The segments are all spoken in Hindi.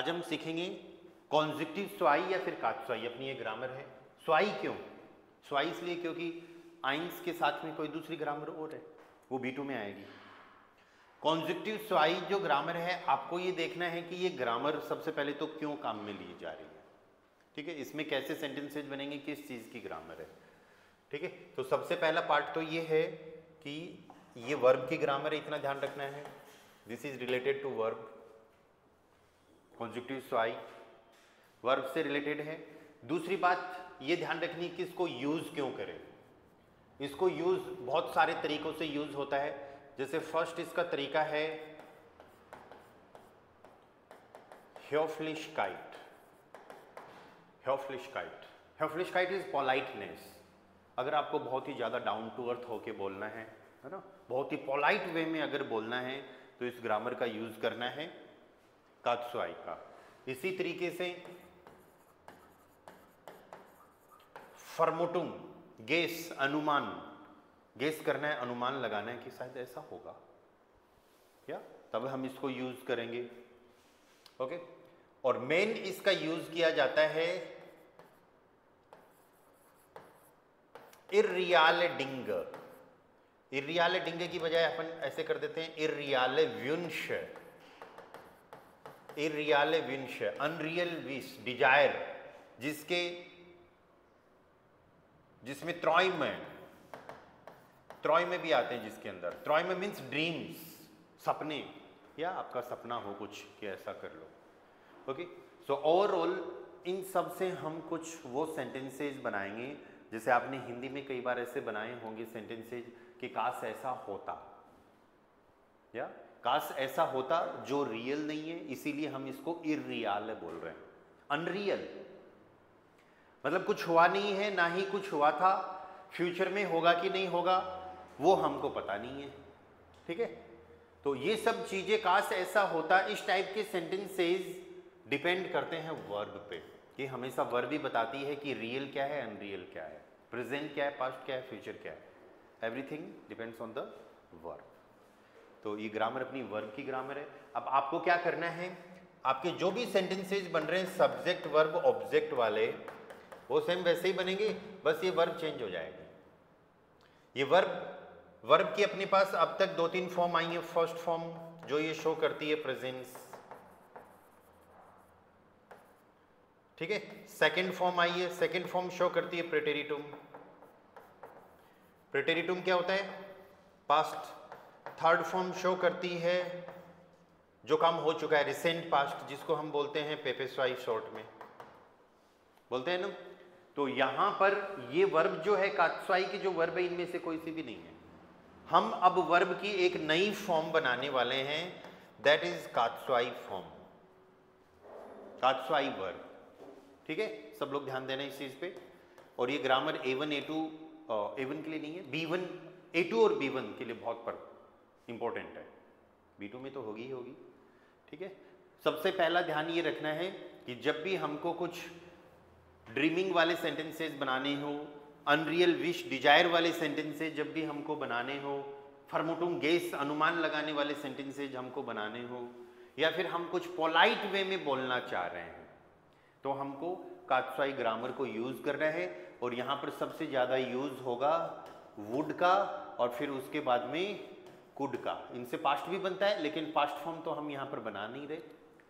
आज हम सीखेंगे कॉन्जिक्टिव स्वाई या फिर कात्स्वाई। अपनी ये ग्रामर है। स्वाई क्यों? स्वाई इसलिए क्योंकि आइंस के साथ में कोई दूसरी ग्रामर और है, वो B2 में आएगी। कॉन्जिक्टिव स्वाई जो ग्रामर है, आपको ये देखना है कि ये ग्रामर सबसे पहले तो क्यों काम में ली जा रही है, ठीक है। इसमें कैसे सेंटेंसेज बनेंगे, किस चीज़ की ग्रामर है, ठीक है। तो सबसे पहला पार्ट तो ये है कि ये वर्ब की ग्रामर है, इतना ध्यान रखना है। This is related to verb. कॉन्जिक्टिव स्वाई वर्ब से रिलेटेड है। दूसरी बात ये ध्यान रखनी कि इसको यूज क्यों करें। इसको यूज बहुत सारे तरीकों से यूज होता है। जैसे फर्स्ट इसका तरीका है höflichkeit। höflichkeit höflichkeit is politeness. अगर आपको बहुत ही ज़्यादा डाउन टू अर्थ होके बोलना है ना, बहुत ही पोलाइट वे में अगर बोलना है तो इस ग्रामर का यूज करना है कात्स्वाई का। इसी तरीके से फर्मोटुम, गेस, अनुमान, गेस करना है, अनुमान लगाना है कि शायद ऐसा होगा क्या, तब हम इसको यूज करेंगे, ओके। और मेन इसका यूज किया जाता है इर्रियाले डिंग। इर्रियाले डिंग की बजाय अपन ऐसे कर देते हैं इर्रियाले व्युंश। इर्रियाले विंश, अनरियल विश, डिजायर, जिसमें त्रॉय में भी आते हैं, जिसके अंदर त्रॉय में मीन्स ड्रीम्स, सपने, या आपका सपना हो कुछ कि ऐसा कर लो, ओके। सो ओवरऑल इन सब से हम कुछ वो सेंटेंसेज बनाएंगे जैसे आपने हिंदी में कई बार ऐसे बनाए होंगे सेंटेंसेज कि काश ऐसा होता, या काश ऐसा होता, जो रियल नहीं है, इसीलिए हम इसको इर्रियल बोल रहे हैं। अनरियल मतलब कुछ हुआ नहीं है, ना ही कुछ हुआ था, फ्यूचर में होगा कि नहीं होगा वो हमको पता नहीं है, ठीक है। तो ये सब चीजें काश ऐसा होता, इस टाइप के सेंटेंसेस डिपेंड करते हैं वर्ब पे, कि हमेशा वर्ब ही बताती है कि रियल क्या है, अनरियल क्या है, प्रेजेंट क्या है, पास्ट क्या है, फ्यूचर क्या है। Everything depends on the verb. तो ये ग्रामर अपनी वर्ब की ग्रामर है। अब आपको क्या करना है, आपके जो भी सेंटेंसेज बन रहे हैं सब्जेक्ट वर्ब ऑब्जेक्ट वाले, वो सेम वैसे ही बनेंगे, बस ये वर्ब चेंज हो जाएगी। ये वर्ब की अपने पास अब तक 2-3 फॉर्म आई है। फर्स्ट फॉर्म जो ये शो करती है प्रेजेंस, ठीक है। सेकंड फॉर्म आई है, सेकंड फॉर्म शो करती है प्रेटेरिटुम। प्रेटेरिटुम क्या होता है, पास्ट। थर्ड फॉर्म शो करती है जो काम हो चुका है, रिसेंट पास्ट, जिसको हम बोलते हैं पेपेस्वाई शॉर्ट में बोलते हैं ना। तो यहां पर ये वर्ब जो है कात्स्वाई की जो वर्ब है, इनमें से कोई सी भी नहीं है। हम अब वर्ब की एक नई फॉर्म बनाने वाले हैं, दैट इज कात्स्वाई फॉर्म, कात्स्वाई वर्ब, ठीक है। सब लोग ध्यान देना इस चीज पे। और ये ग्रामर A1 A2 A1 के लिए नहीं है, B1 A2 और B1 के लिए बहुत इंपॉर्टेंट है। B2 में तो होगी ही होगी, ठीक है। सबसे पहला ध्यान ये रखना है कि जब भी हमको कुछ ड्रीमिंग वाले सेंटेंसेस बनाने हो, अनरियल विश, डिजायर वाले सेंटेंसेस जब भी हमको बनाने हो, फर्मोटुम, गेस, अनुमान लगाने वाले सेंटेंसेस हमको बनाने हो, या फिर हम कुछ पोलाइट वे में बोलना चाह रहे हैं, तो हमको कात्स्वाई ग्रामर को यूज करना है। और यहाँ पर सबसे ज़्यादा यूज होगा वुड का, और फिर उसके बाद में कुड का। इनसे पास्ट भी बनता है, लेकिन पास्ट फॉर्म तो हम यहाँ पर बना नहीं रहे।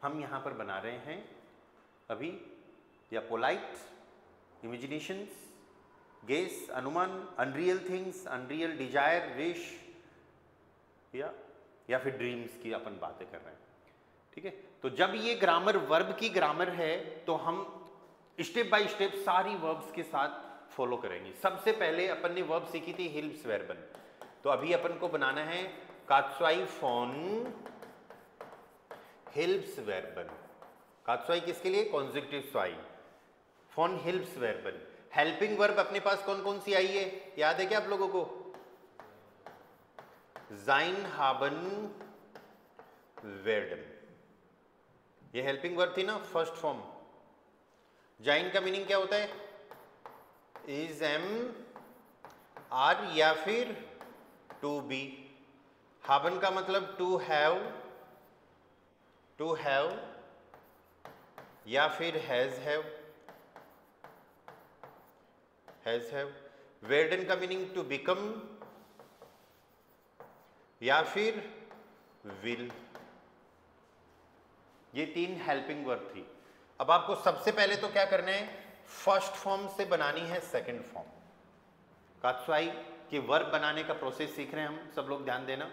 हम यहाँ पर बना रहे हैं अभी या पोलाइट, इमेजिनेशंस, गेस, अनुमान, unreal things, unreal desire, wish, या फिर ड्रीम्स की अपन बातें कर रहे हैं, ठीक है। तो जब ये ग्रामर वर्ब की ग्रामर है तो हम स्टेप बाय स्टेप सारी वर्ब्स के साथ फॉलो करेंगे। सबसे पहले अपन ने वर्ब सीखी थी हिल्प्सवेर्बन, तो अभी अपन को बनाना है कात्स्वाई फॉन हिल्प्सवेर्बन। कात्स्वाई किसके लिए? कॉन्जिक्टिव स्वाई। फॉन हिल्प्सवेर्बन। हेल्पिंग वर्ब अपने पास कौन कौन सी आई है, याद है क्या आप लोगों को? जाइन, हाबन, वेर्डन, ये हेल्पिंग वर्ब थी ना, फर्स्ट फॉर्म। जाइन का मीनिंग क्या होता है? इज, एम, आर, या फिर टू बी। हाबन का मतलब टू हैव, या फिर हैज हैव। werden का मीनिंग टू बिकम या फिर विल। ये 3 हेल्पिंग वर्ब थी। अब आपको सबसे पहले तो क्या करना है, फर्स्ट फॉर्म से बनानी है सेकंड फॉर्म। कात्सुआई के वर्ब बनाने का प्रोसेस सीख रहे हैं हम सब लोग, ध्यान देना।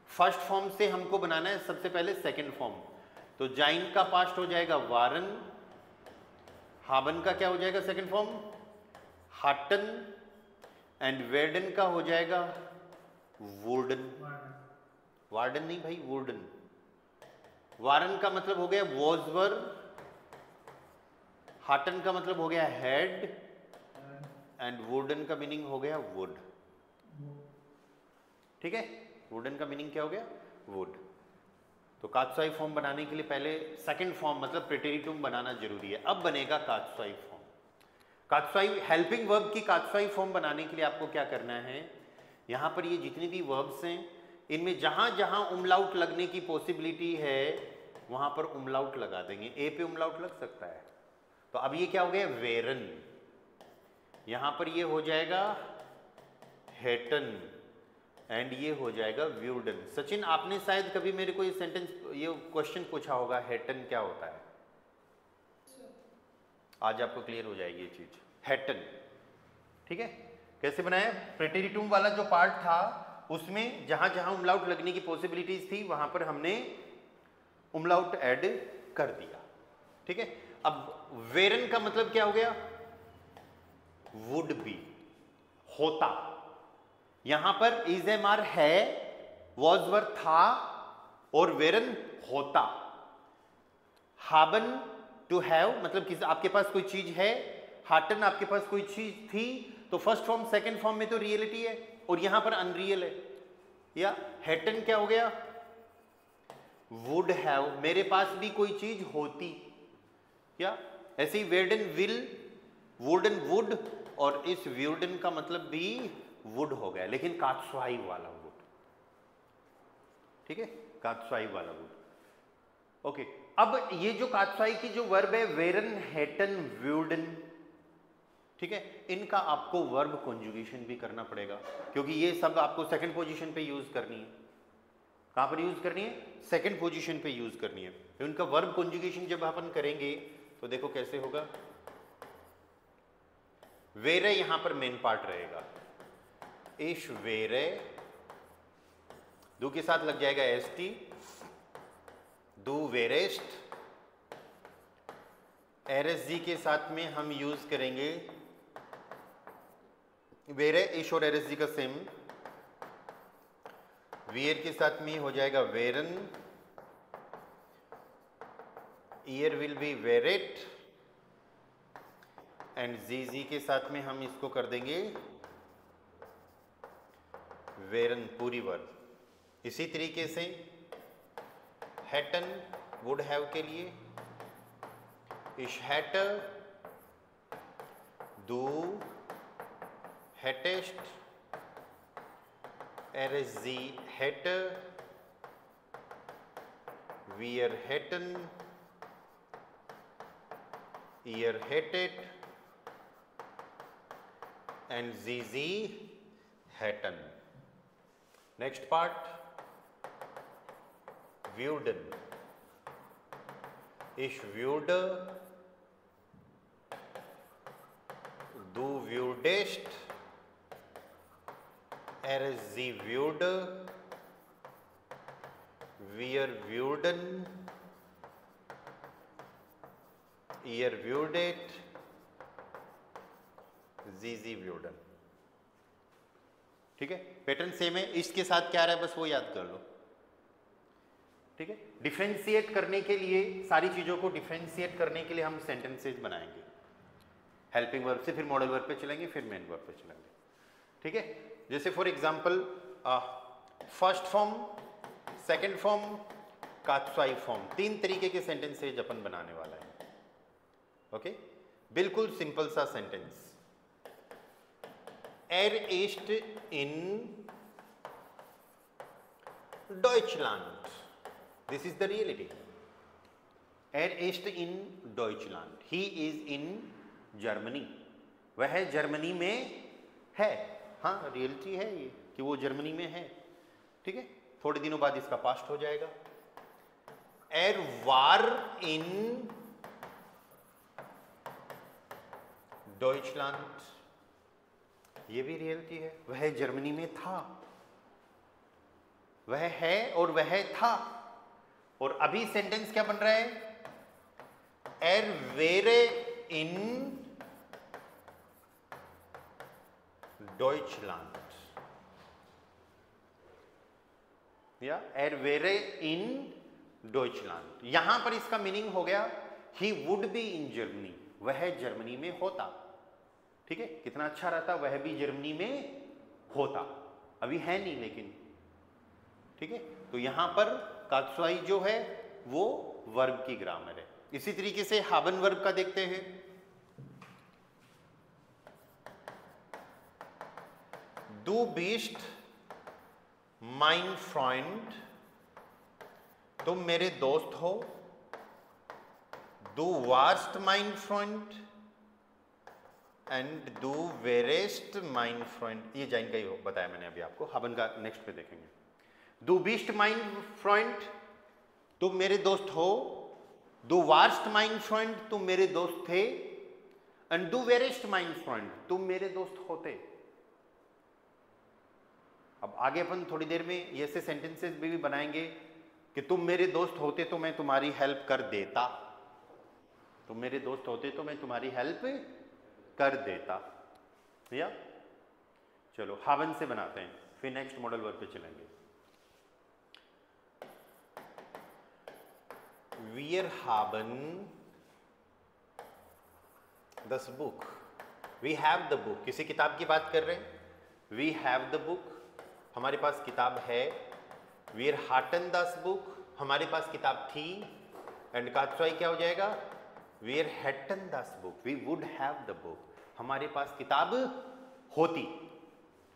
फर्स्ट फॉर्म से हमको बनाना है सबसे पहले सेकंड फॉर्म। तो जाइन का पास्ट हो जाएगा वारन, हाबन का क्या हो जाएगा second form, Hutton, and Whedon का हो जाएगा वुडन। वार्डन नहीं भाई, वुडन। वारन का मतलब हो गया वॉजवर, हाटन का मतलब हो गया हेड, एंड वुडन का मीनिंग हो गया वुड। ठीक है, वुडन का मीनिंग क्या हो गया, वुड। तो कात्सुआई फॉर्म बनाने के लिए पहले सेकंड फॉर्म मतलब प्रेटेरिटुम बनाना जरूरी है। अब बनेगा कात्सुआई फॉर्म। कात्सुआई हेल्पिंग वर्ब की कात्सुआई फॉर्म बनाने के लिए आपको क्या करना है, यहां पर ये जितनी भी वर्ब्स हैं इनमें जहां जहां उमलाउट लगने की पॉसिबिलिटी है वहां पर उमलाउट लगा देंगे। ए पे उमलाउट लग सकता है। तो अब ये क्या हो गया, वेरन। यहां पर ये हो जाएगा हेटन, एंड ये हो जाएगा व्यूडन। सचिन, आपने शायद कभी मेरे को ये सेंटेंस, ये क्वेश्चन पूछा होगा, हेटन क्या होता है। आज आपको क्लियर हो जाएगी ये चीज, हेटन। ठीक है, कैसे बनाया, प्रेटेरिटुम वाला जो पार्ट था उसमें जहां जहां उमलाउट लगने की पॉसिबिलिटीज थी वहां पर हमने उमलाउट ऐड कर दिया। ठीक है, अब वेरन का मतलब क्या हो गया, वुड बी, होता। यहां पर इजेमार है, वॉजवर था, और वेरन होता। हाबन टू हैव मतलब कि आपके पास कोई चीज है, हाटन आपके पास कोई चीज थी, तो फर्स्ट फॉर्म सेकंड फॉर्म में तो रियलिटी है और यहां पर अनरियल है। या हेटन क्या हो गया, वुड हैव, मेरे पास भी कोई चीज होती। या ऐसे ही वेडन विल, वुडन वुड, और इस व्यूडन का मतलब भी वुड हो गया, लेकिन कात्सुआई वाला वुड। ठीक है, कात्सुआई वाला वुड। ओके, अब ये जो कात्सुआई की जो वर्ब है वेरन, हेटन, व्यूडन, ठीक है, इनका आपको वर्ब कॉन्जुगेशन भी करना पड़ेगा क्योंकि ये सब आपको सेकंड पोजीशन पे यूज करनी है। कहां पर यूज करनी है, सेकंड पोजीशन पे यूज करनी है। तो इनका वर्ब कॉन्जुगेशन जब अपन करेंगे तो देखो कैसे होगा। वेरे यहां पर मेन पार्ट रहेगा, इश वेरे, दू के साथ लग जाएगा एसटी, दू वेरेस्ट। एरएसजी के साथ में हम यूज करेंगे वेरे, इश और एरएसजी का सेम। वियर के साथ में हो जाएगा वेरन, ईयर विल बी वेरेट, एंड जीजी के साथ में हम इसको कर देंगे वेरन, पूरी वर्ब। इसी तरीके से हैटन वुड हैव के लिए इश हैटर, दू हैटेस्ट, एरएसजी हैटर, वियर हैटन, ईयर हैटेड, एंड जीजी हैटन। नेक्स्ट पार्ट व्यूडन, इश व्यूड, दू व्यूडेस्ट, एरएसजी व्यूड, वियर व्यूडन, ईयर व्यूडेट, जीजी व्यूडन। ठीक है, पैटर्न सेम है, इसके साथ क्या रहा है बस वो याद कर लो। ठीक है, डिफरेंशिएट करने के लिए, सारी चीजों को डिफरेंशिएट करने के लिए हम सेंटेंसेस बनाएंगे। हेल्पिंग वर्ब से फिर मॉडल वर्ब पे चलेंगे, फिर मेन वर्ब पे चलेंगे। ठीक है, जैसे for example first form, second form, कात्सुआई फॉर्म, 3 तरीके के सेंटेंसेज अपन बनाने वाला है। ओके, बिल्कुल सिंपल सा sentence. Er ist in Deutschland. This is the reality. ist in Deutschland, he is in Germany, वह जर्मनी में है। हाँ, रियलिटी है ये कि वो जर्मनी में है, ठीक है। थोड़े दिनों बाद इसका पास्ट हो जाएगा। Er war in Deutschland, ये भी रियलिटी है, वह जर्मनी में था, वह है और वह था। और अभी सेंटेंस क्या बन रहा है? Er wäre in Deutschland, या er wäre in Deutschland। यहां पर इसका मीनिंग हो गया he would be in Germany, वह जर्मनी में होता, ठीक है। कितना अच्छा रहता, वह भी जर्मनी में होता, अभी है नहीं लेकिन, ठीक है। तो यहां पर कात्सुआई जो है वो वर्ब की ग्रामर है। इसी तरीके से हाबन वर्ब का देखते हैं। Du bist mein Freund, तुम मेरे दोस्त हो। Du warst mein Freund and du wärst mein Freund, ये जाइन का ही बताया मैंने अभी आपको, हाबन का नेक्स्ट पे देखेंगे। Du bist mein Freund, तुम मेरे दोस्त हो। Du warst mein Freund, तुम मेरे दोस्त थे। And du wärst mein Freund, तुम मेरे दोस्त होते। अब आगे अपन थोड़ी देर में ये ऐसे सेंटेंसेस भी बनाएंगे कि तुम मेरे दोस्त होते तो मैं तुम्हारी हेल्प कर देता, तुम मेरे दोस्त होते तो मैं तुम्हारी हेल्प कर देता, या चलो हावन से बनाते हैं, फिर नेक्स्ट मॉडल वर्ब पे चलेंगे। Wir haben das Buch, we have the book, किसी किताब की बात कर रहे हैं। We have the book, हमारे पास किताब है। Wir hatten das Buch, हमारे पास किताब थी। एंड कात्सुआई क्या हो जाएगा? Wir hätten das Buch, we would have the book, हमारे पास किताब होती,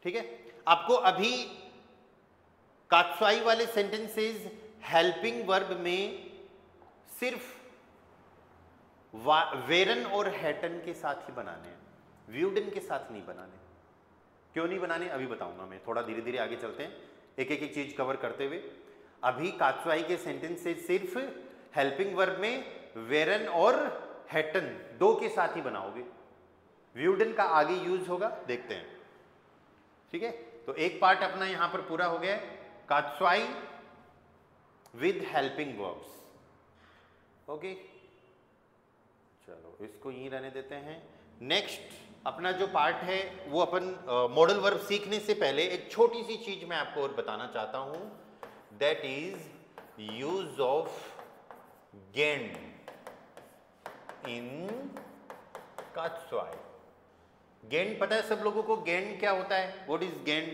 ठीक है। आपको अभी कात्सुआई वाले सेंटेंसेस हेल्पिंग वर्ब में सिर्फ वेरन और हैटन के साथ ही बनाने हैं, व्यूडन के साथ नहीं बनाने। क्यों नहीं बनाने अभी बताऊंगा मैं, थोड़ा धीरे धीरे आगे चलते हैं, एक एक चीज कवर करते हुए। अभी कात्सुआई के सेंटेंस से सिर्फ हेल्पिंग वर्ब में वेरन और हैटन दो के साथ ही बनाओगे, व्यूडन का आगे यूज होगा, देखते हैं, ठीक है। तो एक पार्ट अपना यहां पर पूरा हो गया, कात्सुआई विद हेल्पिंग वर्ब्स, ओके। चलो इसको यहीं रहने देते हैं। नेक्स्ट अपना जो पार्ट है वो अपन मॉडल वर्ब सीखने से पहले एक छोटी सी चीज मैं आपको और बताना चाहता हूं, दैट इज यूज ऑफ गेन इन कात्सुआई। गेन पता है सब लोगों को, गेन क्या होता है? व्हाट इज गेन?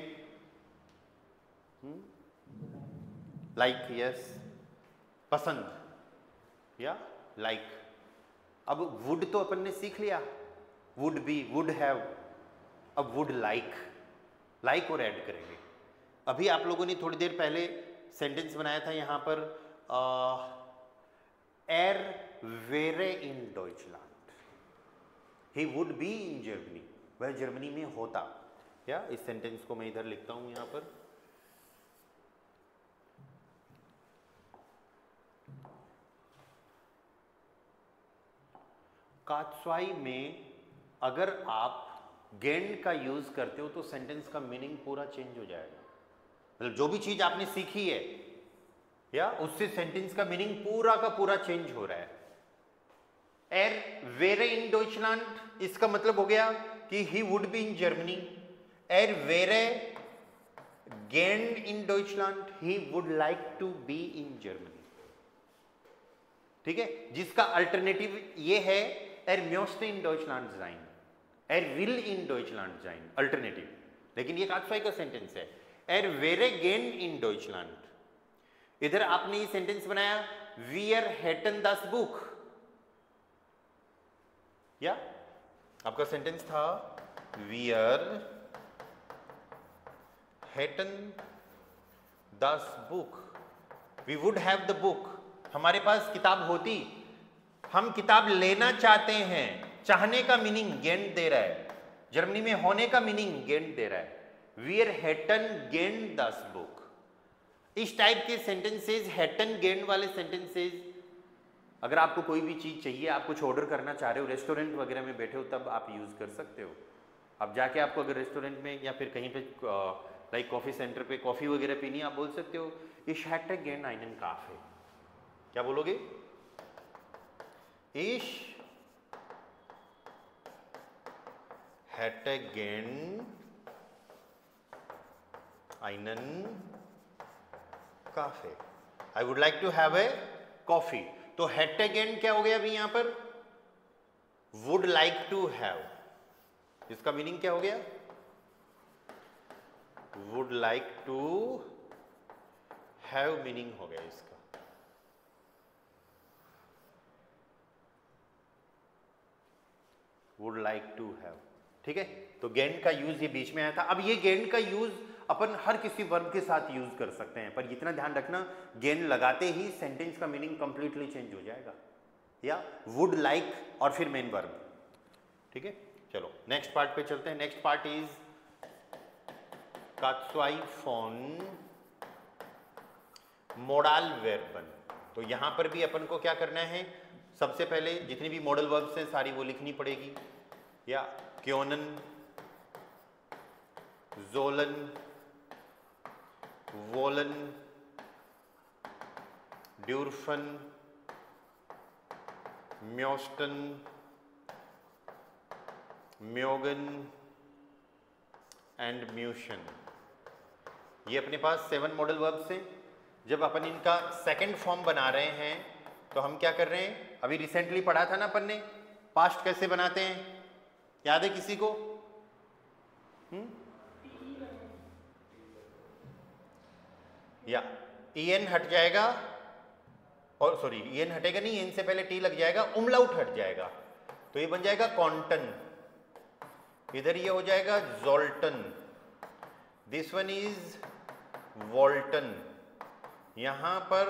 लाइक, यस, पसंद या लाइक। अब वुड तो अपन ने सीख लिया, वुड बी, वुड हैव, अब वुड लाइक, लाइक और ऐड करेंगे। अभी आप लोगों ने थोड़ी देर पहले सेंटेंस बनाया था यहां पर, er wäre in Deutschland, he would be in Germany, वह जर्मनी में होता। या इस सेंटेंस को मैं इधर लिखता हूं यहां पर, कात्सुआई में अगर आप गेंड का यूज करते हो तो सेंटेंस का मीनिंग पूरा चेंज हो जाएगा। मतलब जो भी चीज आपने सीखी है या उससे सेंटेंस का मीनिंग पूरा का पूरा चेंज हो रहा है। Er wäre in Deutschland, इसका मतलब हो गया कि he would be in Germany. Er wäre gern in Deutschland, he would like to be in Germany, ठीक है। जिसका अल्टरनेटिव ये है Er möchte in Deutschland sein, er will in Deutschland sein, alternative. लेकिन ये कात्सुआई का सेंटेंस है, Er wäre gern in Deutschland। इधर आपने ये सेंटेंस बनाया, Wir hätten das Buch, या आपका सेंटेंस था Wir hätten das Buch, we would have the book, हमारे पास किताब होती। हम किताब लेना चाहते हैं, चाहने का मीनिंग गेंड दे रहा है, जर्मनी में होने का मीनिंग गेंड दे रहा है, वीर हैटन गेंड दस बुक। इस टाइप के सेंटेंसेज, हैटन गेंड वाले सेंटेंसेज, अगर आपको कोई भी चीज चाहिए, आप कुछ ऑर्डर करना चाह रहे हो, रेस्टोरेंट वगैरह में बैठे हो, तब आप यूज कर सकते हो। अब जाके आपको अगर रेस्टोरेंट में या फिर कहीं पे लाइक कॉफी सेंटर पे कॉफी वगैरह पीनी, आप बोल सकते हो इश हैटे गेन einen काफे। क्या बोलोगे? इश हैटे गेन einen काफे, I would like to have a coffee. तो हैटे गेन क्या हो गया अभी यहां पर? Would like to have. इसका मीनिंग क्या हो गया? Would like to have meaning हो गया इसका। वुड लाइक टू हैव, ठीक है। तो गेंड का यूज ये बीच में आया था। अब ये गेंड का यूज अपन हर किसी वर्ब के साथ यूज कर सकते हैं, पर इतना ध्यान रखना, गेंड लगाते ही सेंटेंस का मीनिंग कंप्लीटली चेंज हो जाएगा। या वुड लाइक और फिर मेन वर्ब, ठीक है। चलो नेक्स्ट पार्ट पे चलते हैं। नेक्स्ट पार्ट इज कात्सुआई फोन मोडाल वर्बन। तो यहां पर भी अपन को क्या करना है? सबसे पहले जितनी भी मॉडल वर्ब्स हैं सारी वो लिखनी पड़ेगी। या क्योनन, जोलन, वोलन, ड्यूरफन, म्योस्टन, म्योगन एंड म्यूशन। ये अपने पास 7 मॉडल वर्ब्स हैं। जब अपन इनका सेकंड फॉर्म बना रहे हैं तो हम क्या कर रहे हैं? अभी रिसेंटली पढ़ा था ना अपन ने, पास्ट कैसे बनाते हैं, याद है किसी को? या en हट जाएगा, और सॉरी en हटेगा नहीं, en से पहले टी लग जाएगा, उमलाउट हट जाएगा, तो ये बन जाएगा कॉन्टन। इधर ये हो जाएगा जोल्टन, दिस वन इज वोल्टन, यहां पर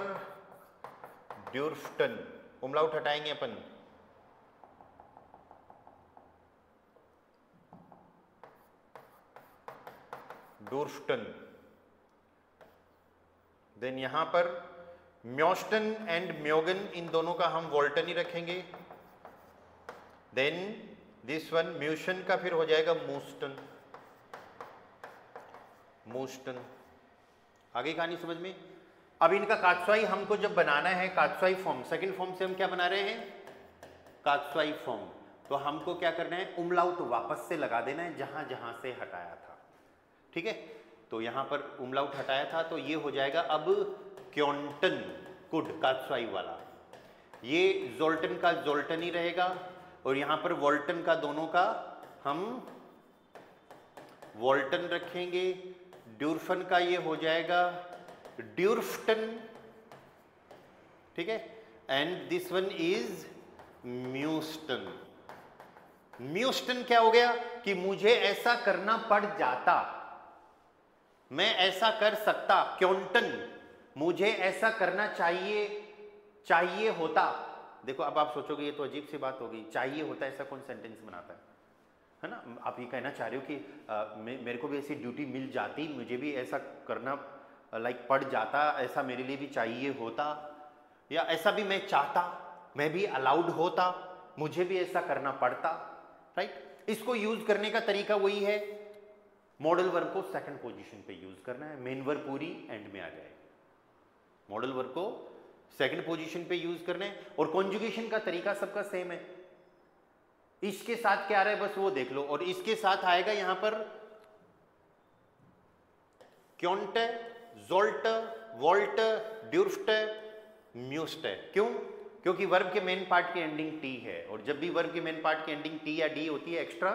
ड्यूर्फ्टन, उमलाउट हटाएंगे अपन, डूर्फ्टन। देन यहां पर म्योस्टन एंड म्योगन, इन दोनों का हम वोल्टन ही रखेंगे। देन दिस वन म्यूशन का फिर हो जाएगा मूस्टन, मूस्टन। आगे कहानी समझ में? अब इनका कात्सुआई हमको जब बनाना है, कात्सुआई फॉर्म, सेकंड फॉर्म से हम क्या बना रहे हैं? कात्सुआई फॉर्म। तो हमको क्या करना है? उमलाउट वापस से लगा देना है जहां जहां से हटाया था, ठीक है। तो यहां पर उमलाउट हटाया था, तो ये हो जाएगा अब क्योंटन, कुड, कात्सुआई वाला। ये जोल्टन का जोल्टन ही रहेगा, और यहां पर वोल्टन का दोनों का हम वोल्टन रखेंगे। ड्यूर्फन का ये हो जाएगा ड्यूर्फ्टन, ठीक है। एंड दिस वन इज म्यूस्टन। म्यूस्टन क्या हो गया? कि मुझे ऐसा करना पड़ जाता, मैं ऐसा कर सकता। क्योंटन, मुझे ऐसा करना चाहिए होता। देखो अब आप सोचोगे ये तो अजीब सी बात होगी, चाहिए होता ऐसा कौन सेंटेंस बनाता है ना? आप ये कहना चाह रहे हो कि मेरे को भी ऐसी ड्यूटी मिल जाती, मुझे भी ऐसा करना लाइक पड़ जाता, ऐसा मेरे लिए भी चाहिए होता, या ऐसा भी मैं चाहता, मैं भी अलाउड होता, मुझे भी ऐसा करना पड़ता, राइट। इसको यूज करने का तरीका वही है, मॉडल वर्ब को सेकंड पोजीशन पे यूज करना है, मेन वर्ब पूरी एंड में आ जाएगी। मॉडल वर्ब को सेकंड पोजीशन पे यूज करना है, और कॉन्जुगेशन का तरीका सबका सेम है। इसके साथ क्या आ रहा है बस वो देख लो, और इसके साथ आएगा यहां पर क्योंटे, जोल्ट, वोल्ट, ड्यूर्फ्ट, म्यूस्ट। क्यों? क्योंकि वर्ब के मेन पार्ट की एंडिंग टी है, और जब भी वर्ब के मेन पार्ट की एंडिंग टी या डी होती है, एक्स्ट्रा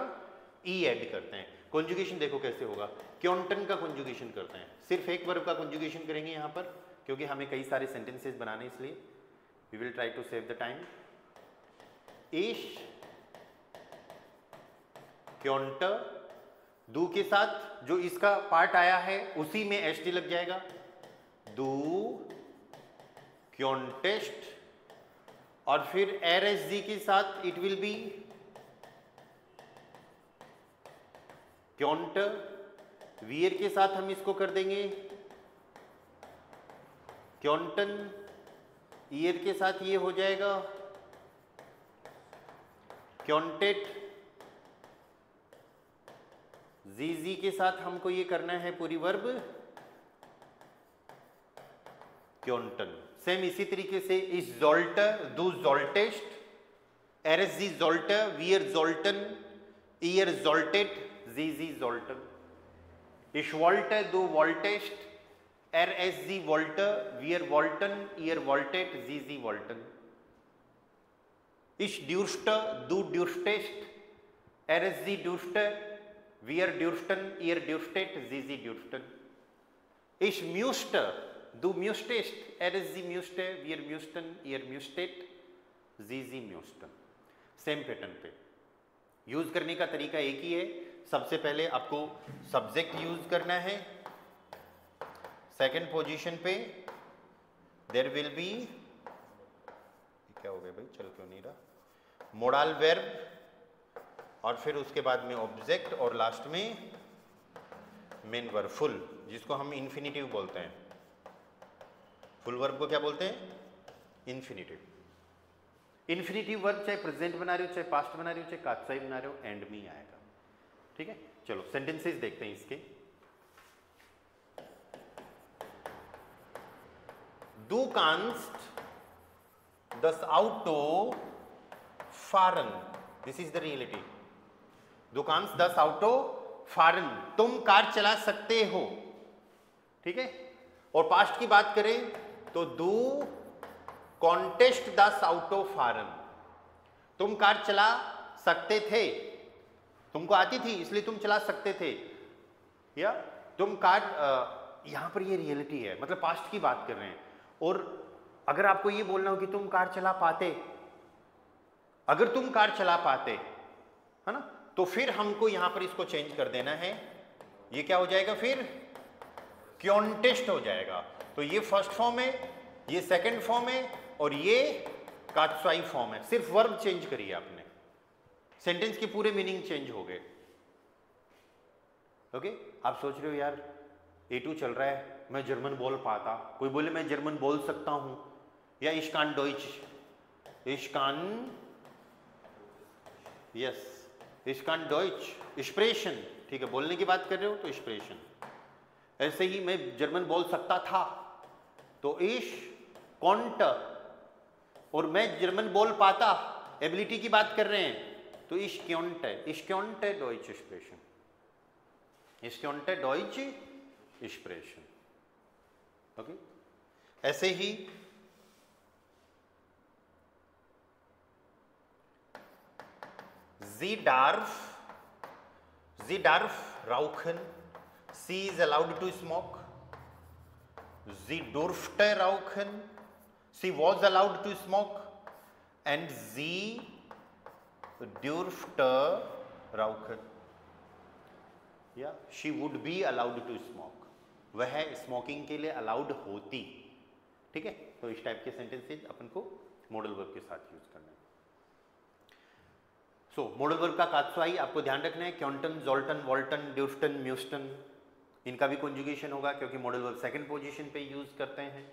ई ऐड करते हैं। कॉन्जुगेशन देखो कैसे होगा, क्योंटन का कॉन्जुगेशन करते हैं, सिर्फ एक वर्ब का कॉन्जुगेशन करेंगे यहां पर, क्योंकि हमें कई सारे सेंटेंसेस बनाने, इसलिए we will try to save the time. इश क्योंट, दू के साथ जो इसका पार्ट आया है उसी में एस टी लग जाएगा, दू क्योंटेस्ट, और फिर RSG के साथ इट विल बी क्योंट, वियर के साथ हम इसको कर देंगे क्योंटन, ईयर के साथ ये हो जाएगा क्योंटेट, जी के साथ हमको ये करना है पूरी वर्ब क्योंटन। सेम इसी तरीके से इस जोल्टर, दू जोल्टेस्ट, RSG जोल्टर, वियर जोल्टन, ईयर जोल्टेट, जी जोल्टन। इश वोल्टर, दू वोल्टेस्ट, RSG वोल्टर, वियर वोल्टन, ईयर वोल्टेट, जी वोल्टन। इश ड्यूस्टर, दू ड्यूस्टेस्ट, RSG ड्यूस्टर, वियर ड्यूस्टन, ईयर ड्यूस्टेट, जी ड्यूस्टन। इश म्यूस्टर, दू म्यूस्टेस्ट, RSG म्यूस्टर, वियर म्यूस्टन, ईयर म्यूस्टेट, जी म्यूस्टन। सेम पैटर्न पे यूज करने का तरीका एक ही है। सबसे पहले आपको सब्जेक्ट यूज करना है, सेकंड पोजीशन पे देयर विल बी, क्या हो गया भाई, चल क्यों नहीं रहा, मोडाल वर्ब, और फिर उसके बाद में ऑब्जेक्ट, और लास्ट में मेन वर्ब फुल, जिसको हम इन्फिनिटिव बोलते हैं। फुल वर्ब को क्या बोलते हैं? इन्फिनिटिव। इन्फिनिटिव वर्ब चाहे प्रेजेंट बना रहे हो, चाहे पास्ट बना रहे हो, चाहे कात्साई बना रहे हो, एंड में ही आएगा। ठीक है, चलो सेंटेंसेस देखते हैं इसके। Du kannst das Auto fahren. This is the reality. Du kannst das Auto fahren. तुम कार चला सकते हो। ठीक है, और पास्ट की बात करें तो du konntest das Auto fahren. तुम कार चला सकते थे, तुमको आती थी इसलिए तुम चला सकते थे, या तुम कार, यहां पर ये रियलिटी है, मतलब पास्ट की बात कर रहे हैं। और अगर आपको ये बोलना हो कि तुम कार चला पाते, अगर तुम कार चला पाते, है ना, तो फिर हमको यहां पर इसको चेंज कर देना है। ये क्या हो जाएगा फिर? क्योंटेस्ट हो जाएगा। तो ये फर्स्ट फॉर्म है, ये सेकंड फॉर्म है, और ये कात्साई फॉर्म है। सिर्फ वर्ब चेंज करिए आपने, सेंटेंस के पूरे मीनिंग चेंज हो गए। ओके, आप सोच रहे हो यार A2 चल रहा है, मैं जर्मन बोल पाता, कोई बोले मैं जर्मन बोल सकता हूं, या ich kann Deutsch, ich kann, yes, ich kann Deutsch, sprechen, ठीक है, बोलने की बात कर रहे हो तो sprechen। ऐसे ही मैं जर्मन बोल सकता था तो ich konnte, और मैं जर्मन बोल पाता, एबिलिटी की बात कर रहे हैं तो ich konnte Deutsch sprechen, ich konnte Deutsch sprechen। Okay, ऐसे ही Sie darf rauchen, sie is allowed to smoke, sie durfte rauchen, she was allowed to smoke, and sie durfte rauchen, या she would be allowed to smoke, वह स्मोकिंग के लिए अलाउड होती। ठीक है, तो इस टाइप के सेंटेंसेज अपन को मॉडल वर्ब के साथ यूज करना है। सो मॉडल वर्ब का कात्साई आपको ध्यान रखना है, क्योंटन, जोल्टन, वोल्टन, ड्यूस्टन, म्यूस्टन, इनका भी कंजुगेशन होगा क्योंकि मॉडल वर्ब सेकंड पोजीशन पे यूज करते हैं।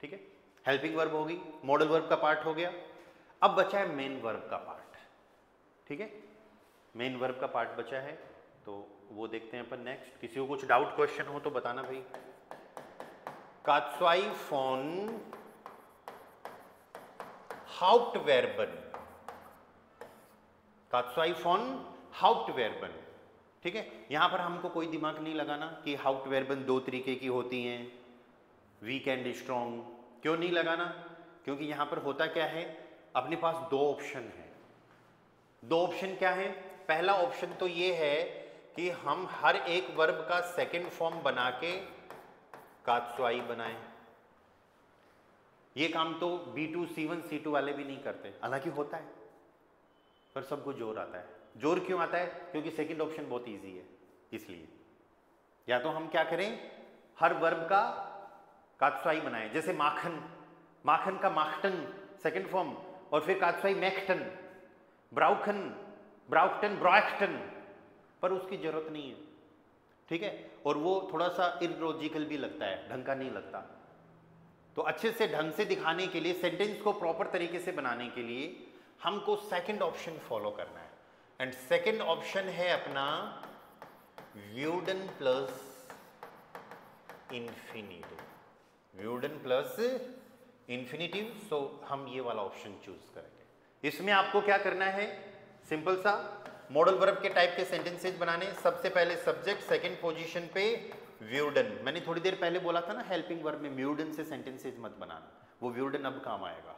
ठीक है, हेल्पिंग वर्ब होगी, मॉडल वर्ब का पार्ट हो गया। अब बचा है मेन वर्ब का पार्ट। ठीक है, मेन वर्ब का पार्ट बचा है, तो वो देखते हैं अपन नेक्स्ट। किसी को कुछ डाउट क्वेश्चन हो तो बताना भाई। कात्साई फॉन हाउप्टवर्बन, कात्साई फॉन हाउप्टवर्बन। ठीक है, यहां पर हमको कोई दिमाग नहीं लगाना कि हाउप्टवर्बन दो तरीके की होती हैं, वीक एंड स्ट्रॉन्ग। क्यों नहीं लगाना? क्योंकि यहां पर होता क्या है, अपने पास दो ऑप्शन है। दो ऑप्शन क्या है? पहला ऑप्शन तो ये है कि हम हर एक वर्ब का सेकंड फॉर्म बना के कात्साई बनाएं। ये काम तो B2, C1, C2 वाले भी नहीं करते, हालांकि होता है पर सबको जोर आता है। जोर क्यों आता है? क्योंकि सेकंड ऑप्शन बहुत इजी है, इसलिए। या तो हम क्या करें, हर वर्ब का कात्साई बनाएं, जैसे माखन, माखन का माखटन सेकंड फॉर्म, और फिर कात्सवाई मैक्टन, ब्राउखन, ब्राउक्टन, ब्रॉक्टन, पर उसकी जरूरत नहीं है, ठीक है। और वो थोड़ा सा इलॉजिकल भी लगता है, ढंग का नहीं लगता। तो अच्छे से ढंग से दिखाने के लिए, सेंटेंस को प्रॉपर तरीके से बनाने के लिए हमको सेकंड ऑप्शन फॉलो करना है, एंड सेकंड ऑप्शन है अपना व्यूडन प्लस इंफिनिटिव, व्यूडन प्लस इंफिनिटिव। सो हम ये वाला ऑप्शन चूज करेंगे। इसमें आपको क्या करना है, सिंपल सा मॉडल वर्ब के टाइप के सेंटेंसेज बनाने। सबसे पहले सब्जेक्ट, सेकंड पोजीशन पे व्यूडन। मैंने थोड़ी देर पहले बोला था ना हेल्पिंग वर्ब में व्यूडन से सेंटेंसेज मत बनाना, वो व्यूडन अब काम आएगा,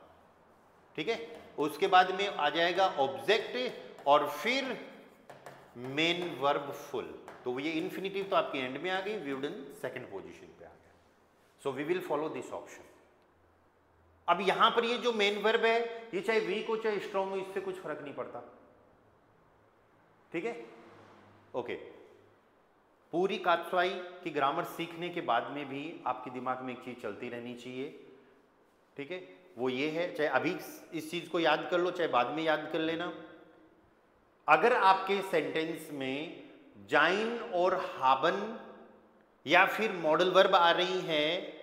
ठीक है। उसके बाद में आ जाएगा ऑब्जेक्ट और फिर मेन वर्ब फुल। तो ये इन्फिनिटिव तो आपके एंड में आ गई, व्यूडन सेकंड पोजीशन पे आ गया। So we will follow this option. अब यहां पर ये जो मेन वर्ब है, ये चाहे वीक हो चाहे स्ट्रॉन्ग हो, इससे कुछ फर्क नहीं पड़ता, ठीक है, ओके। पूरी कात्सवाई की ग्रामर सीखने के बाद में भी आपके दिमाग में एक चीज चलती रहनी चाहिए, ठीक है। वो ये है, चाहे अभी इस चीज को याद कर लो चाहे बाद में याद कर लेना, अगर आपके सेंटेंस में जाइन और हाबन या फिर मॉडल वर्ब आ रही है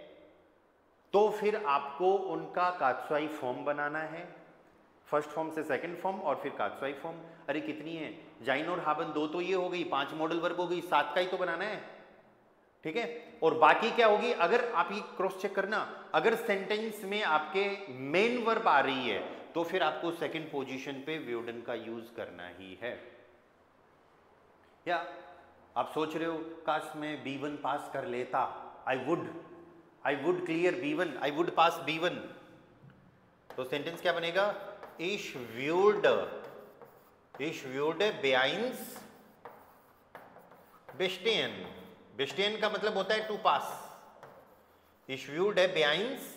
तो फिर आपको उनका कात्सवाई फॉर्म बनाना है, फर्स्ट फॉर्म से सेकंड फॉर्म और फिर कात्सवाई फॉर्म। अरे कितनी है, जाइन और हाबन 2 तो ये हो गई, 5 मॉडल वर्ब हो गई, 7 का ही तो बनाना है, ठीक है। और बाकी क्या होगी, अगर आप ये क्रॉस चेक करना, अगर सेंटेंस में आपके मेन वर्ब आ रही है तो फिर आपको सेकंड पोजीशन पे व्यूडन का यूज करना ही है। या आप सोच रहे हो काश मैं B1 पास कर लेता, I would clear B1, I would pass B1, तो सेंटेंस क्या बनेगा, Ich würde beeins bestehen। bestehen का मतलब होता है to pass. Ich würde beeins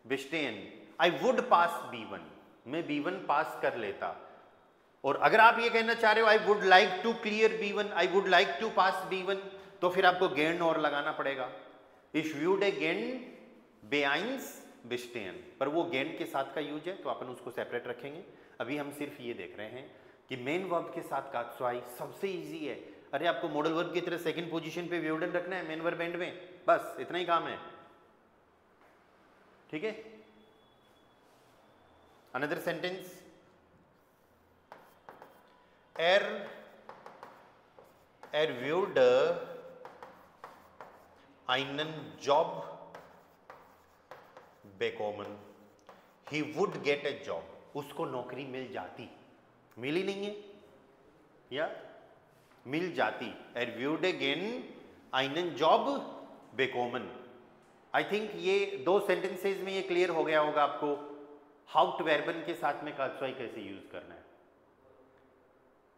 bestehen, I would pass B1, मैं B1 पास कर लेता। और अगर आप ये कहना चाह रहे हो I would like to clear B1, I would like to pass B1, तो फिर आपको gern और लगाना पड़ेगा। Ich würde gern beeins bestehen, पर वो gern के साथ का यूज है तो अपन उसको सेपरेट रखेंगे। अभी हम सिर्फ ये देख रहे हैं कि मेन वर्ब के साथ कात्सवाई सबसे इजी है। अरे आपको मॉडल वर्ब की तरह सेकंड पोजीशन पे व्यूडन रखना है मेन वर्ब एंड में, बस इतना ही काम है, ठीक है। Another sentence, würde einen Job bekommen, he would get a job, उसको नौकरी मिल जाती, मिली नहीं है या मिल जाती। würde gern einen Job bekommen। I think ये 2 सेंटेंसेज में ये क्लियर हो गया होगा आपको हाउप्टवर्बन के साथ में कात्सवाई कैसे यूज करना है।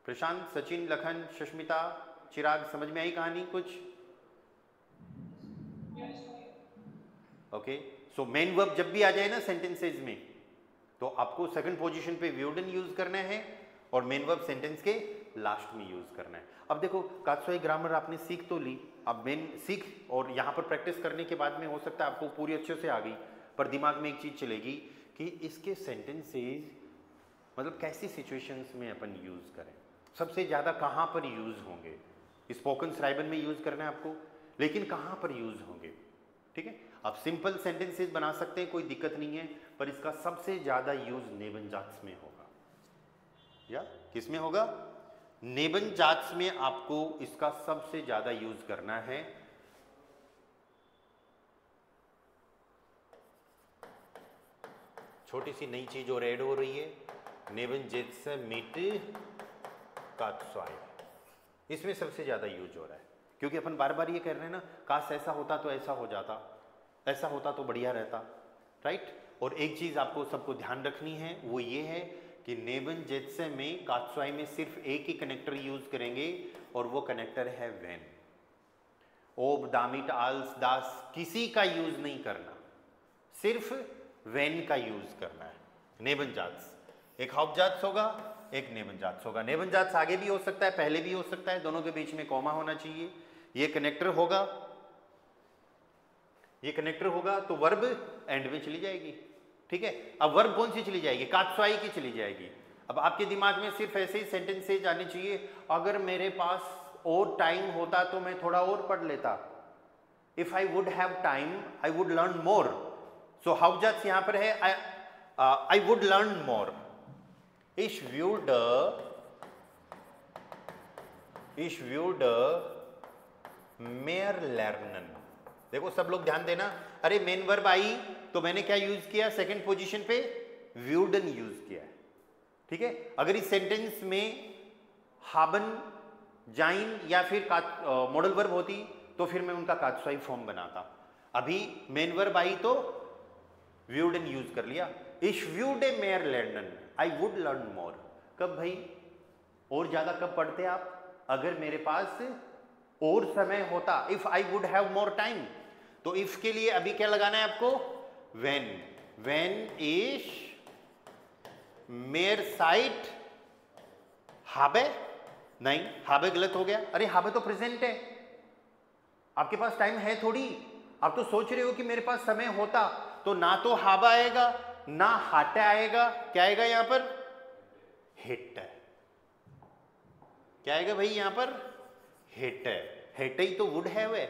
प्रशांत, सचिन, लखन, सुष्मिता, चिराग, समझ में आई कहानी कुछ? ओके, सो मेन वर्ब जब भी आ जाए ना सेंटेंसेज में तो आपको सेकंड पोजीशन पे व्यूडन यूज करना है और मेन वर्ब सेंटेंस के लास्ट में यूज करना है। अब देखो कात्सवाई ग्रामर आपने सीख तो ली, अब मेन सीख और यहाँ पर प्रैक्टिस करने के बाद में हो सकता है आपको पूरी अच्छे से आ गई, पर दिमाग में एक चीज चलेगी कि इसके सेंटेंसेज मतलब कैसी सिचुएशंस में अपन यूज करें, सबसे ज्यादा कहाँ पर यूज होंगे। स्पोकन स्क्राइबन में यूज करना है आपको, लेकिन कहाँ पर यूज होंगे, ठीक है। आप सिंपल सेंटेंसेस बना सकते हैं, कोई दिक्कत नहीं है, पर इसका सबसे ज्यादा यूज नेबनजात्स में होगा। या किस में होगा? नेबनजात्स में आपको इसका सबसे ज्यादा यूज करना है। छोटी सी नई चीज और ऐड हो रही है, नेबनजात्स मिट कात्सवाई, इसमें सबसे ज्यादा यूज हो रहा है, क्योंकि अपन बार बार ये कह रहे हैं ना, काश ऐसा होता तो ऐसा हो जाता, ऐसा होता तो बढ़िया रहता, राइट। और एक चीज आपको सबको ध्यान रखनी है, वो ये है कि नेबनजात्स में कात्सवाई में सिर्फ एक ही कनेक्टर यूज करेंगे और वो कनेक्टर है वेन। ओब, दामिट, आल्स, दास किसी का यूज नहीं करना, सिर्फ वेन का यूज करना है। नेबनजात्स एक हाउप्टजात्स होगा, एक नेबनजात्स होगा। नेबनजात्स आगे भी हो सकता है, पहले भी हो सकता है, दोनों के बीच में कॉमा होना चाहिए। ये कनेक्टर होगा, ये कनेक्टर होगा तो वर्ब एंड में चली जाएगी, ठीक है। अब वर्ब कौन सी चली जाएगी, कात्सुआई की चली जाएगी। अब आपके दिमाग में सिर्फ ऐसे ही सेंटेंसेज आने चाहिए, अगर मेरे पास और टाइम होता तो मैं थोड़ा और पढ़ लेता। If I would have time I would learn more. So हाउजाट्स यहां पर है I would learn more. Ich würde mehr lernen। देखो सब लोग ध्यान देना, अरे मेन वर्ब आई तो मैंने क्या यूज किया, सेकंड पोजीशन पे व्यूडन यूज किया है, ठीक है। अगर इस सेंटेंस में हाबन, जाइन या फिर मॉडल वर्ब होती तो फिर मैं उनका कात्सुआई फॉर्म बनाता। अभी मेन वर्ब आई तो व्यूडन यूज कर लिया। Ich würde mehr lernen, I would learn more। कब भाई और ज्यादा कब पढ़ते आप, अगर मेरे पास और समय होता, if I would have more time. तो इफ के लिए अभी क्या लगाना है आपको, when ich mehr Zeit habe। नहीं, habe गलत हो गया, अरे habe तो प्रेजेंट है, आपके पास टाइम है थोड़ी। आप तो सोच रहे हो कि मेरे पास समय होता, तो ना तो habe आएगा ना हाटे आएगा, क्या आएगा यहां पर, हिट। क्या आएगा भाई यहां पर, हिट। हिट ही तो वुड हैव है।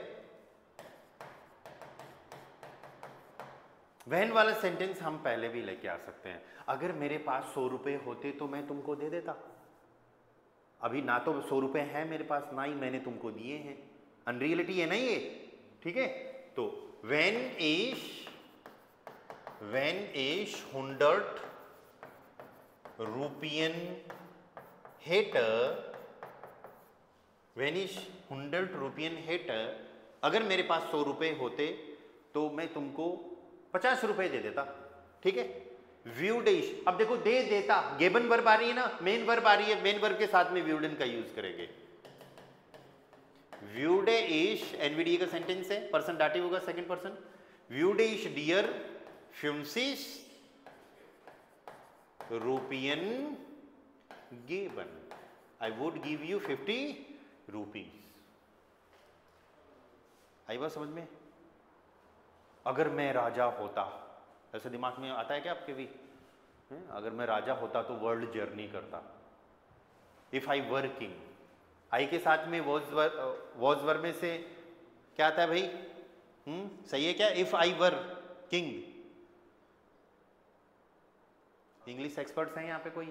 वहन वाला सेंटेंस हम पहले भी लेके आ सकते हैं, अगर मेरे पास 100 रुपए होते तो मैं तुमको दे देता। अभी ना तो 100 रुपए हैं मेरे पास, ना ही मैंने तुमको दिए हैं, अनरियलिटी है ना ये, ठीक है। तो when ich 100 Rupien hätte, when ich 100 Rupien hätte, अगर मेरे पास 100 रुपए होते तो मैं तुमको 50 रुपए दे देता, ठीक है। व्यूड इश, अब देखो दे देता, गेबन वर्ब आ रही है ना, मेन वर्ब आ रही है, मेन वर्ब के साथ में व्यूडन का यूज करेंगे। व्यूडे इश एनवीडीए का सेंटेंस है, पर्सन डाटिव होगा सेकंड पर्सन। व्यूडे इश डियर 50 रुपीन गेबन, I would give you 50 rupees. आई बात समझ में। अगर मैं राजा होता, ऐसे दिमाग में आता है क्या आपके भी, अगर मैं राजा होता तो वर्ल्ड जर्नी करता। इफ आई वर किंग, आई के साथ में वॉज वर्ब में से क्या आता है भाई, सही है क्या, if I were king. English experts हैं यहाँ पे कोई,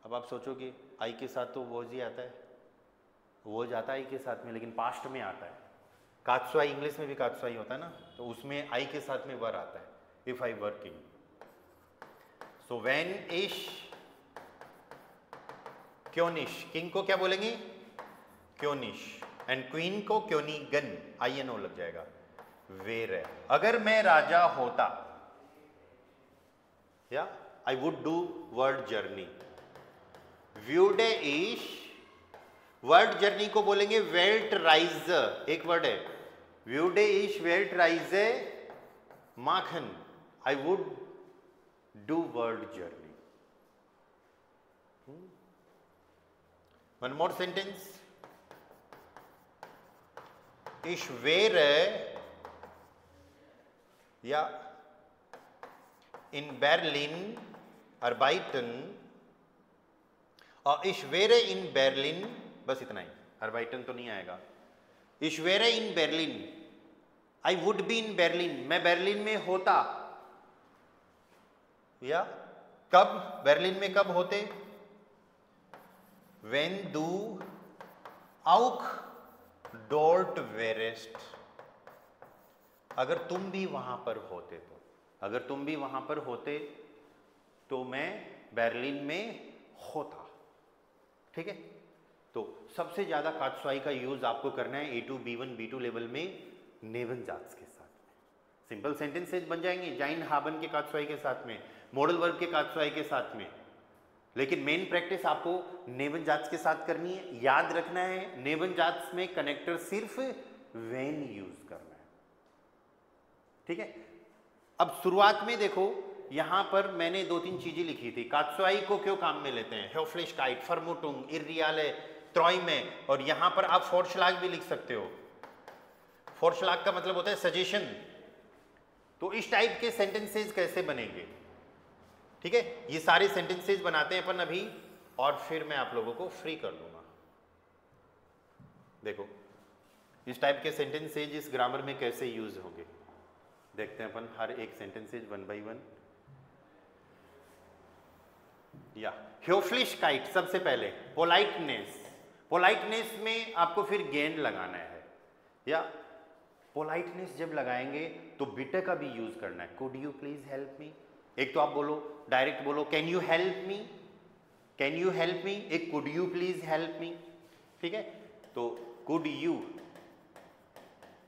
अब आप सोचो कि आई के साथ तो वॉज ही आता है, वॉज आता है आई के साथ में, लेकिन पास्ट में आता है। कात्सुआई, इंग्लिश में भी कात्सुआई होता है ना, तो उसमें आई के साथ में वर आता है, if I were king. So when इश क्योनिश, किंग को क्या बोलेंगे, क्योनिश, एंड क्वीन को क्योनीगन, INO लग जाएगा। वेर, अगर मैं राजा होता, या I would do world journey. व्यूडे इश, वर्ल्ड जर्नी को बोलेंगे वेल्ट राइज, एक वर्ड है, व्यूडे इश belt rise Makhan, I would do world journey. One more sentence, ich wäre ja in Berlin arbeiten, और ich wäre in Berlin, बस इतना ही, arbeiten तो नहीं आएगा। ich wäre in Berlin, I would be in Berlin, मैं बर्लिन में होता, या कब, बर्लिन में कब होते, when du auch dort wärest, अगर तुम भी वहां पर होते तो, अगर तुम भी वहां पर होते तो मैं बर्लिन में होता, ठीक है। तो सबसे ज्यादा कात्सुआई का यूज आपको करना है A2 B1 B2 लेवल में नेवन जात्स के साथ में। सिंपल सेंटेंसेज बन जाएंगे जाइन हाबन के कात्सुआई के साथ में, मॉडल वर्ब के कात्सुआई के साथ में, लेकिन मेन प्रैक्टिस आपको नेवन जात्स के साथ करनी है। याद रखना है नेवन जात्स में कनेक्टर सिर्फ व्हेन यूज करना है, ठीक है। अब शुरुआत में देखो यहां पर मैंने 2-3 चीजें लिखी थी, कात्सुआई को क्यों काम में लेते हैं, höflichkeit, Vermutung, Irreale, Träume, और यहां पर आप Vorschlag भी लिख सकते हो। Vorschlag का मतलब होता है सजेशन, तो इस टाइप के सेंटेंसेस कैसे बनेंगे, ठीक है, ये सारे सेंटेंसेस बनाते हैं अपन अभी, और फिर मैं आप लोगों को फ्री कर दूंगा। देखो इस टाइप के सेंटेंसेज इस ग्रामर में कैसे यूज होंगे, देखते हैं अपन हर एक सेंटेंसेज वन बाय वन। या ह्योफ्लिशकाइट, सबसे पहले पोलाइटनेस, पोलाइटनेस में आपको फिर गेन लगाना है, या पोलाइटनेस जब लगाएंगे तो बिटर का भी यूज करना है। Could you please help me, एक तो आप बोलो डायरेक्ट बोलो can you help me, can you help me, एक could you please help me, ठीक है। तो कुड यू,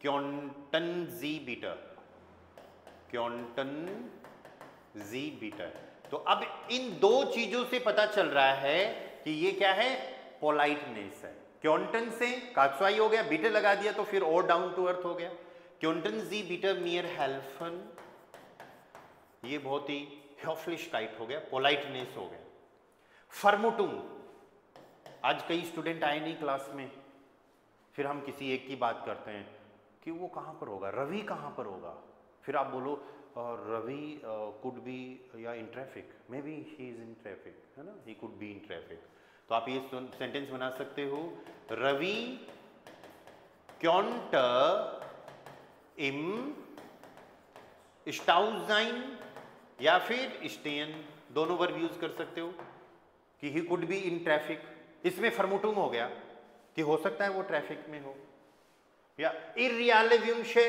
क्योंटन जी बीटर, क्योंटन जी बीटर। तो अब इन दो चीजों से पता चल रहा है कि ये क्या है, पोलाइटनेस है। क्योंटन से कात्सवाई हो गया, बीटर लगा दिया तो फिर और डाउन टू अर्थ हो गया। क्योंटन जी बीटर मियर हेल्फन, ये बहुत ही ह्योफ्लिशकाइट हो गया, पोलाइटनेस हो गया। फर्मुटुम, आज कई स्टूडेंट आए नहीं क्लास में, फिर हम किसी एक की बात करते हैं कि वो कहाँ पर होगा, रवि कहाँ पर होगा, फिर आप बोलो रवि कुड बी या in traffic, may be he is in traffic, है ना, he could be in traffic. तो आप ये सेंटेंस बना सकते हो, रवि क्योंट इम स्टाउजाइन या फिर स्टेन, दोनों वर्ब यूज कर सकते हो कि he could be in traffic. इसमें फर्मुटुम हो गया कि हो सकता है वो ट्रैफिक में हो। या इर्रियाले व्युमशे,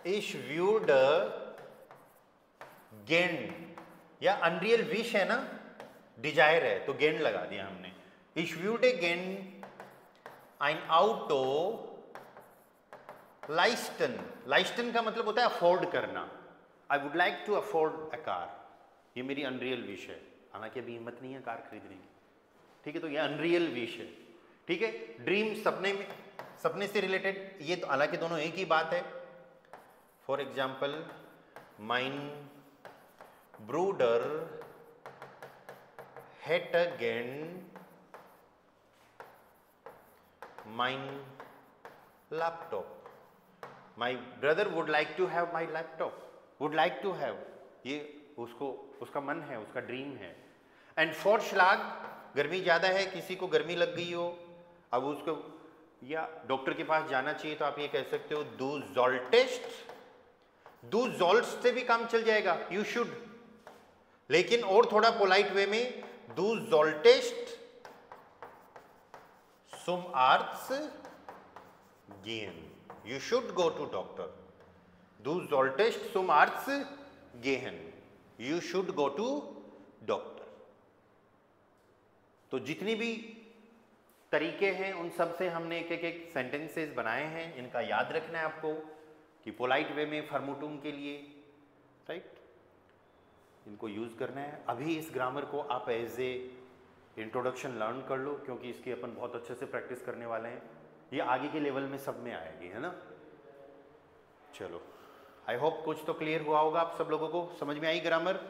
इश व्यूड गेंड, या अनरियल विश है ना, डिजायर है तो गेंड लगा दिया हमने। इश व्यूड ए gained ein Auto leisten, leisten का मतलब होता है अफोर्ड करना। I would like to afford a car, ये मेरी अनरियल विश है, हालांकि अभी हिम्मत नहीं है कार खरीदने की, ठीक है, तो ये अनरियल विश है, ठीक है। ड्रीम, सपने में, सपने से रिलेटेड, ये तो हालांकि दोनों एक ही बात है। फॉर एग्जाम्पल माइन ब्रूडर हैट अगेन माइन laptop, my brother would like to have my laptop, would like to have, ये उसको, उसका मन है, उसका ड्रीम है। एंड फॉरश्लाग, गर्मी ज़्यादा है, किसी को गर्मी लग गई हो, अब उसको या डॉक्टर के पास जाना चाहिए, तो आप ये कह सकते हो डू ज़ोल्टेस्ट, डू ज़ोल्ट से भी काम चल जाएगा, यू शुड, लेकिन और थोड़ा पोलाइट वे में डू ज़ोल्टेस्ट सुम आर्ट्स गेन, you should go to doctor, du solltest zum Arzt gehen, you should go to doctor। तो जितनी भी तरीके हैं उन सब से हमने एक एक सेंटेंसेस बनाए हैं, इनका याद रखना है आपको कि पोलाइट वे में फर्मुटुम के लिए, राइट, इनको यूज करना है। अभी इस ग्रामर को आप एज ए इंट्रोडक्शन लर्न कर लो, क्योंकि इसकी अपन बहुत अच्छे से प्रैक्टिस करने वाले हैं, ये आगे के लेवल में सब में आएगी, है ना। चलो, आई होप कुछ तो क्लियर हुआ होगा, आप सब लोगों को समझ में आई ग्रामर।